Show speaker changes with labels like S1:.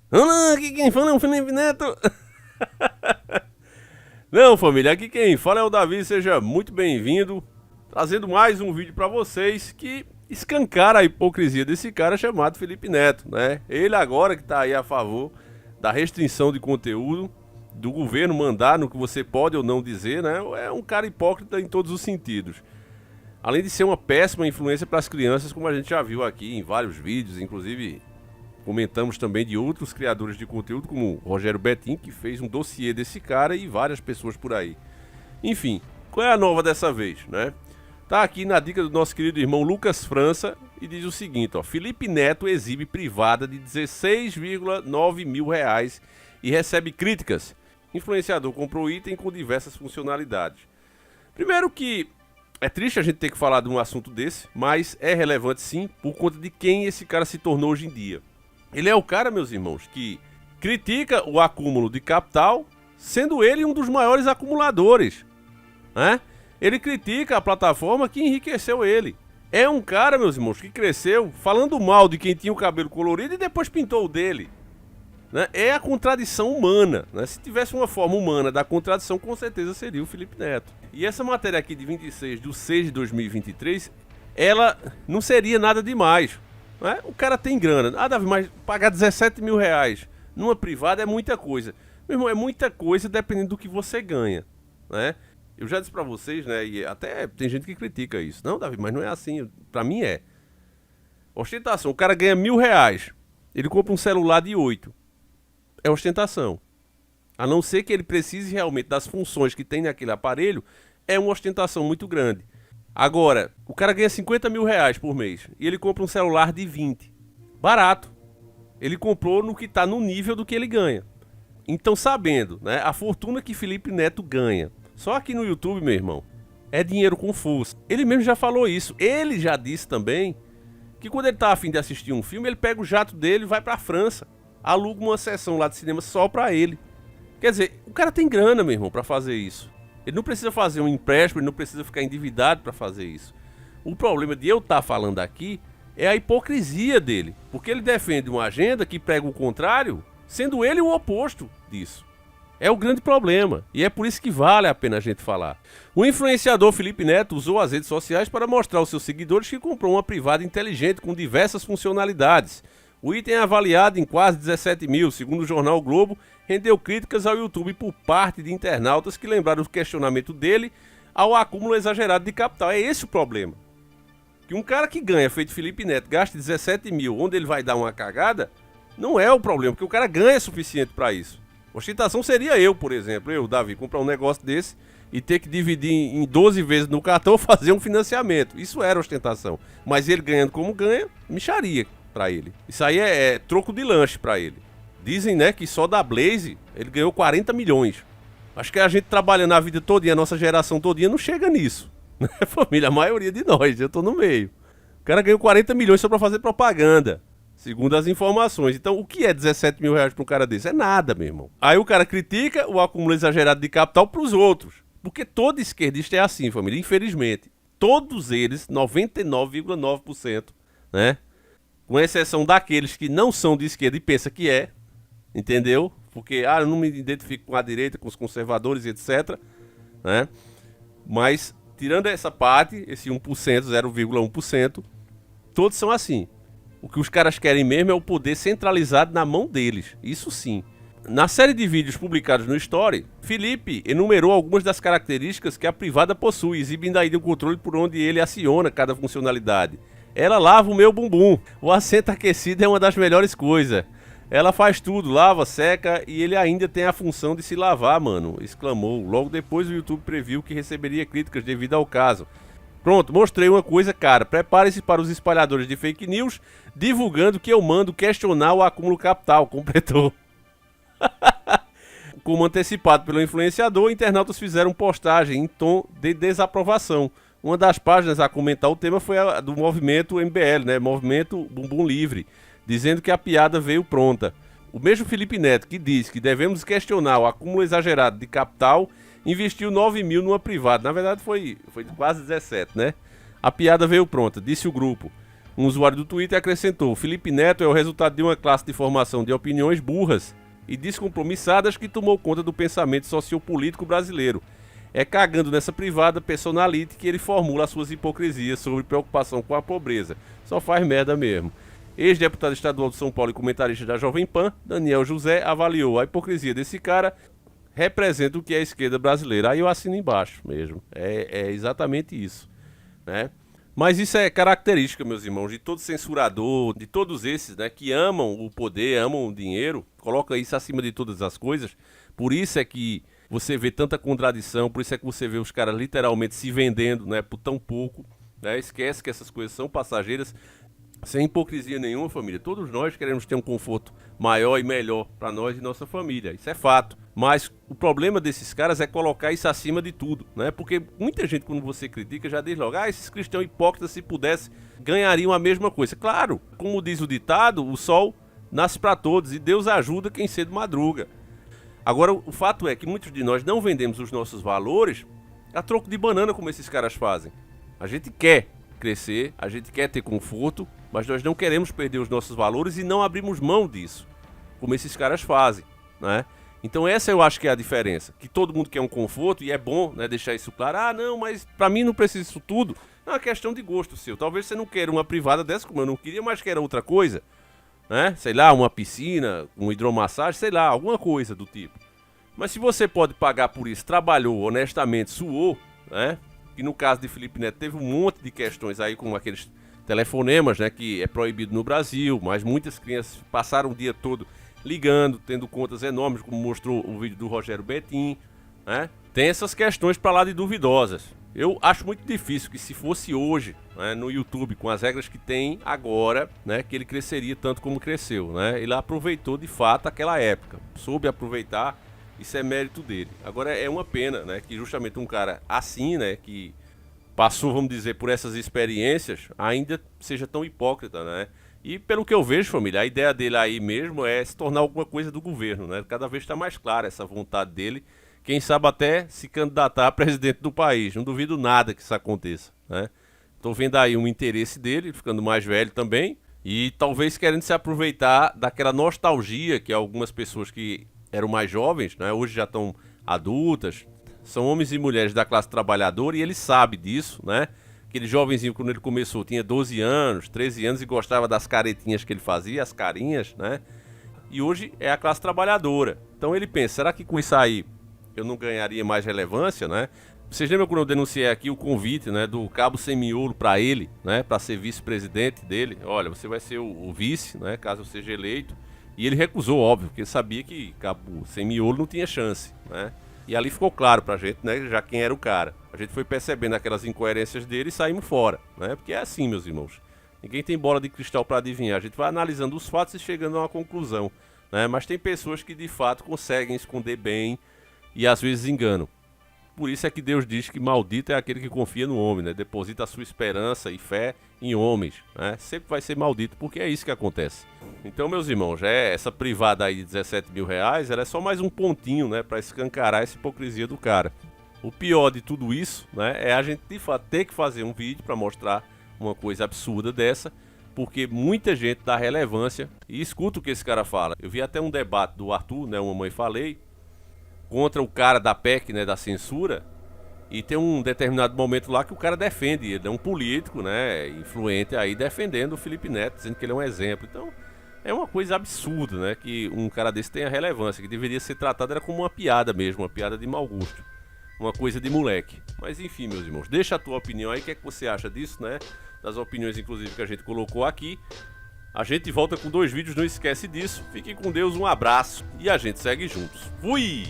S1: Olá, aqui quem fala é o Felipe Neto. Não, família, aqui quem fala é o Davi, seja muito bem-vindo. Trazendo mais um vídeo pra vocês que escancara a hipocrisia desse cara chamado Felipe Neto, né? Ele agora que tá aí a favor da restrição de conteúdo, do governo mandar no que você pode ou não dizer, né? É um cara hipócrita em todos os sentidos. Além de ser uma péssima influência para as crianças, como a gente já viu aqui em vários vídeos, inclusive comentamos também de outros criadores de conteúdo, como o Rogério Betim, que fez um dossiê desse cara e várias pessoas por aí. Enfim, qual é a nova dessa vez, né? Tá aqui na dica do nosso querido irmão Lucas França e diz o seguinte, ó: Felipe Neto exibe privada de 16,9 mil reais e recebe críticas. Influenciador comprou item com diversas funcionalidades. Primeiro que é triste a gente ter que falar de um assunto desse, mas é relevante sim, por conta de quem esse cara se tornou hoje em dia. Ele é o cara, meus irmãos, que critica o acúmulo de capital, sendo ele um dos maiores acumuladores, né? Ele critica a plataforma que enriqueceu ele. É um cara, meus irmãos, que cresceu falando mal de quem tinha o cabelo colorido e depois pintou o dele, né? É a contradição humana, né? Se tivesse uma forma humana da contradição, com certeza seria o Felipe Neto. E essa matéria aqui de 26/6/2023, ela não seria nada demais, né? O cara tem grana. Ah, Davi, mas pagar 17 mil reais numa privada é muita coisa. Meu irmão, é muita coisa dependendo do que você ganha, né? Eu já disse pra vocês, né, e até tem gente que critica isso. Não, Davi, mas não é assim. Pra mim é. Ostentação, o cara ganha R$ 1.000, ele compra um celular de 8. É ostentação. A não ser que ele precise realmente das funções que tem naquele aparelho, é uma ostentação muito grande. Agora, o cara ganha 50 mil reais por mês e ele compra um celular de 20. Barato. Ele comprou no que está no nível do que ele ganha. Então, sabendo, né, a fortuna que Felipe Neto ganha, só aqui no YouTube, meu irmão, é dinheiro com força. Ele mesmo já falou isso. Ele já disse também que quando ele tá a fim de assistir um filme, ele pega o jato dele e vai pra França. Aluga uma sessão lá de cinema só pra ele. Quer dizer, o cara tem grana, meu irmão, pra fazer isso. Ele não precisa fazer um empréstimo, ele não precisa ficar endividado pra fazer isso. O problema de eu estar falando aqui é a hipocrisia dele. Porque ele defende uma agenda que prega o contrário, sendo ele o oposto disso. É o grande problema, e é por isso que vale a pena a gente falar. O influenciador Felipe Neto usou as redes sociais para mostrar aos seus seguidores que comprou uma privada inteligente com diversas funcionalidades. O item é avaliado em quase 17 mil, segundo o jornal o Globo, rendeu críticas ao YouTube por parte de internautas que lembraram o questionamento dele ao acúmulo exagerado de capital. É esse o problema. Que um cara que ganha, feito Felipe Neto, gaste 17 mil, onde ele vai dar uma cagada, não é o problema, porque o cara ganha suficiente para isso. Ostentação seria eu, por exemplo, eu, Davi, comprar um negócio desse e ter que dividir em 12 vezes no cartão ou fazer um financiamento. Isso era ostentação. Mas ele ganhando como ganha, micharia pra ele. Isso aí é troco de lanche pra ele. Dizem, né, que só da Blaze ele ganhou 40 milhões. Acho que a gente trabalhando a vida todinha, a nossa geração todinha não chega nisso. Né, família? A maioria de nós, eu tô no meio. O cara ganhou 40 milhões só pra fazer propaganda. Segundo as informações. Então, o que é 17 mil reais para um cara desse? É nada, meu irmão. Aí o cara critica o acúmulo exagerado de capital para os outros. Porque todo esquerdista é assim, família. Infelizmente. Todos eles, 99,9%, né? Com exceção daqueles que não são de esquerda e pensam que é. Entendeu? Porque, eu não me identifico com a direita, com os conservadores, etc. Né? Mas, tirando essa parte, esse 1%, 0,1%, todos são assim. O que os caras querem mesmo é o poder centralizado na mão deles, isso sim. Na série de vídeos publicados no Story, Felipe enumerou algumas das características que a privada possui, exibindo ainda o controle por onde ele aciona cada funcionalidade. Ela lava o meu bumbum, o assento aquecido é uma das melhores coisas. Ela faz tudo, lava, seca e ele ainda tem a função de se lavar, mano, exclamou. Logo depois o YouTube previu que receberia críticas devido ao caso. Pronto, mostrei uma coisa, cara. Prepare-se para os espalhadores de fake news divulgando que eu mando questionar o acúmulo capital, completou. Como antecipado pelo influenciador, internautas fizeram postagem em tom de desaprovação. Uma das páginas a comentar o tema foi a do movimento MBL, né? Movimento Bumbum Livre, dizendo que a piada veio pronta. O mesmo Felipe Neto, que diz que devemos questionar o acúmulo exagerado de capital, investiu 9 mil numa privada. Na verdade foi quase 17, né? A piada veio pronta, disse o grupo. Um usuário do Twitter acrescentou: Felipe Neto é o resultado de uma classe de formação de opiniões burras e descompromissadas que tomou conta do pensamento sociopolítico brasileiro. É cagando nessa privada personality que ele formula as suas hipocrisias sobre preocupação com a pobreza. Só faz merda mesmo. Ex-deputado estadual de São Paulo e comentarista da Jovem Pan, Daniel José, avaliou a hipocrisia desse cara, representa o que é a esquerda brasileira. Aí eu assino embaixo mesmo. É exatamente isso, né? Mas isso é característica, meus irmãos, de todo censurador, de todos esses, né, que amam o poder, amam o dinheiro, colocam isso acima de todas as coisas. Por isso é que você vê tanta contradição, por isso é que você vê os caras literalmente se vendendo, né, por tão pouco, né? Esquece que essas coisas são passageiras, sem hipocrisia nenhuma, família. Todos nós queremos ter um conforto maior e melhor para nós e nossa família, isso é fato. Mas o problema desses caras é colocar isso acima de tudo, né? Porque muita gente, quando você critica, já diz logo: esses cristãos hipócritas, se pudesse, ganhariam a mesma coisa. Claro, como diz o ditado, o sol nasce para todos e Deus ajuda quem cedo madruga. Agora, o fato é que muitos de nós não vendemos os nossos valores a troco de banana, como esses caras fazem. A gente quer crescer, a gente quer ter conforto, mas nós não queremos perder os nossos valores e não abrimos mão disso, como esses caras fazem, né? Então essa eu acho que é a diferença, que todo mundo quer um conforto e é bom, né, deixar isso claro. Não, mas pra mim não precisa disso tudo. É uma questão de gosto seu. Talvez você não queira uma privada dessa, como eu não queria, mas queira outra coisa, né? Sei lá, uma piscina, um hidromassagem, sei lá, alguma coisa do tipo. Mas se você pode pagar por isso, trabalhou honestamente, suou, né? Que no caso de Felipe Neto teve um monte de questões aí, como aqueles telefonemas, né, que é proibido no Brasil, mas muitas crianças passaram o dia todo ligando, tendo contas enormes, como mostrou o vídeo do Rogério Betim, né? Tem essas questões para lá de duvidosas. Eu acho muito difícil que, se fosse hoje, né, no YouTube, com as regras que tem agora, né, que ele cresceria tanto como cresceu, né? Ele aproveitou de fato aquela época, soube aproveitar, isso é mérito dele. Agora é uma pena, né, que justamente um cara assim, né, que passou, vamos dizer, por essas experiências, ainda seja tão hipócrita, né? E pelo que eu vejo, família, a ideia dele aí mesmo é se tornar alguma coisa do governo, né? Cada vez está mais clara essa vontade dele. Quem sabe até se candidatar a presidente do país. Não duvido nada que isso aconteça, né? Tô vendo aí um interesse dele, ficando mais velho também, e talvez querendo se aproveitar daquela nostalgia que algumas pessoas que eram mais jovens, né, hoje já estão adultas, são homens e mulheres da classe trabalhadora, e ele sabe disso, né? Aquele jovenzinho, quando ele começou, tinha 12 anos, 13 anos e gostava das caretinhas que ele fazia, as carinhas, né? E hoje é a classe trabalhadora. Então ele pensa: será que com isso aí eu não ganharia mais relevância, né? Vocês lembram quando eu denunciei aqui o convite, né, do Cabo Sem Miolo para ele, né, para ser vice-presidente dele? Olha, você vai ser o vice, né, caso eu seja eleito. E ele recusou, óbvio, porque ele sabia que Cabo Sem Miolo não tinha chance, né? E ali ficou claro pra gente, né, já quem era o cara. A gente foi percebendo aquelas incoerências dele e saímos fora, né? Porque é assim, meus irmãos. Ninguém tem bola de cristal pra adivinhar. A gente vai analisando os fatos e chegando a uma conclusão, né? Mas tem pessoas que de fato conseguem esconder bem e às vezes enganam. Por isso é que Deus diz que maldito é aquele que confia no homem, né? Deposita a sua esperança e fé em homens, né? Sempre vai ser maldito, porque é isso que acontece. Então, meus irmãos, essa privada aí de 17 mil reais, ela é só mais um pontinho, né, para escancarar essa hipocrisia do cara. O pior de tudo isso, né, é a gente de fato ter que fazer um vídeo para mostrar uma coisa absurda dessa, porque muita gente dá relevância e escuta o que esse cara fala. Eu vi até um debate do Arthur, né, uma mãe falei, contra o cara da PEC, né, da censura, e tem um determinado momento lá que o cara defende, ele é um político, né, influente aí, defendendo o Felipe Neto, dizendo que ele é um exemplo. Então, é uma coisa absurda, né, que um cara desse tenha relevância, que deveria ser tratado era como uma piada mesmo, uma piada de mau gosto, uma coisa de moleque. Mas enfim, meus irmãos, deixa a tua opinião aí, o que é que você acha disso, né, das opiniões inclusive que a gente colocou aqui. A gente volta com 2 vídeos, não esquece disso. Fiquem com Deus, um abraço e a gente segue juntos. Fui!